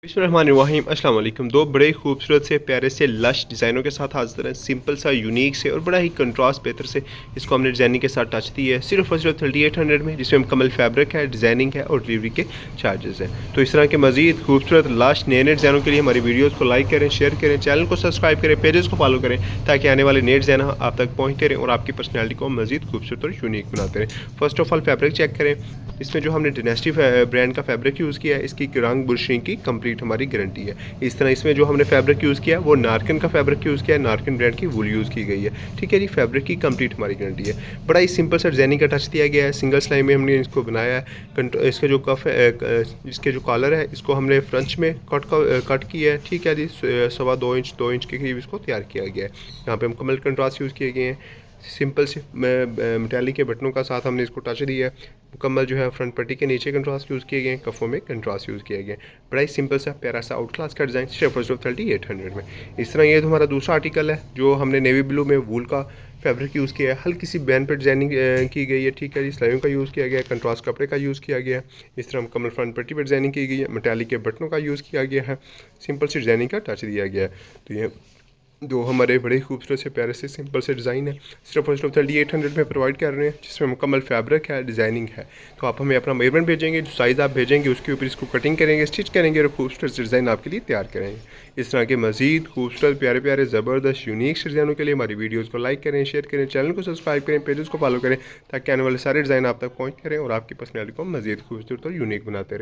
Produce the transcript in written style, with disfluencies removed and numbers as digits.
बिस्मिल्लाहिर्रहमानिर्रहीम अस्सलाम वालेकुम। दो बड़े खूबसूरत से प्यारे से लश डिज़ाइनों के साथ हाजिर हैं। सिंपल सा यूनिक से और बड़ा ही कंट्रास्ट बेहतर से इसको हमने डिज़ाइनिंग के साथ टच दी है सिर्फ और सिर्फ 3800 में, जिसमें मुकम्मल फैब्रिक है, डिज़ाइनिंग है और डिलीवरी के चार्जेस हैं। तो इस तरह के मजीद खूबसूरत लश नए नए डिज़ाइनों के लिए हमारी वीडियोज़ को लाइक करें, शेयर करें, चैनल को सब्सक्राइब करें, पेजेस को फॉलो करें, ताकि आने वाले नए डिज़ाइन आप तक पहुँचते रहें और आपकी पर्सनैलिटी को मजीद खूबसूरत और यूनिक बनाते रहें। First of all fabric check करें। इसमें जो हमने डायनेस्टी ब्रांड का फैब्रिक यूज़ किया है, इसकी रंग बुरशिंग की कंप्लीट हमारी गारंटी है। इस तरह इसमें जो हमने फैब्रिक यूज़ किया है वो नारकन का फैब्रिक यूज़ किया है, नारकन ब्रांड की वूल यूज़ की गई है। ठीक है जी, फैब्रिक की कंप्लीट हमारी गारंटी है। बड़ा ही सिंपल सा डिजाइनिंग का टच दिया गया है। सिंगल सिलाई में हमने इसको बनाया है। इसका जो कफ है, इसके जो कॉलर है, इसको हमने फ्रंच में कट किया है। ठीक है जी, 2.25 इंच 2 इंच के करीब इसको तैयार किया गया है। यहाँ पे मुकम्मल कंट्रास्ट यूज़ किए गए हैं। सिंपल से मेटालिक के बटनों का साथ हमने इसको टच दिया है। मुकम्मल जो है फ्रंट पट्टी के नीचे कंट्रास्ट यूज़ किए गए हैं, कफ़ों में कंट्रास्ट यूज़ किए गए हैं। बड़ा ही सिंपल सा प्यारा सा आउट क्लास का डिज़ाइन सिर्फ और सिर्फ 3800 में। इस तरह ये तो हमारा दूसरा आर्टिकल है जो हमने नेवी ब्लू में वूल का फैब्रिक यूज़ किया है। हल्की सी बैन पर डिजाइनिंग की गई है। ठीक है जी, सिलाइयों का यूज़ किया गया है, कंट्रास्ट कपड़े का यूज़ किया गया है। इस तरह मुकम्मल फ्रंट पट्टी पर डिजाइनिंग की गई है, मेटालिक के बटनों का यूज़ किया गया है, सिंपल सी डिजाइनिंग का टच दिया गया है। तो ये दो हमारे बड़े खूबसूरत से प्यारे से सिंपल से डिज़ाइन है, सिर्फ और सिर्फ 3800 में प्रोवाइड कर रहे हैं, जिसमें मुकम्मल फैब्रिक है, डिज़ाइनिंग है। तो आप हमें अपना मेजरमेंट भेजेंगे, जो साइज़ आप भेजेंगे उसके ऊपर इसको कटिंग करेंगे, स्टिच करेंगे और खूबसूरत से डिज़ाइन आपके लिए तैयार करेंगे। इस तरह के मजीद खूबसूरत प्यारे प्यारे ज़बरदस्त यूनिक से डिज़ाइनों के लिए हमारी वीडियोज़ को लाइक करें, शेयर करें, चैनल को सब्सक्राइब करें, पेजेस को फॉलो करें, ताकि आने वाले सारे डिज़ाइन आप तक पहुँच करें और आपकी पर्सनैलिटी को मजीद खूबसूरत और यूनिक बनाते रहें।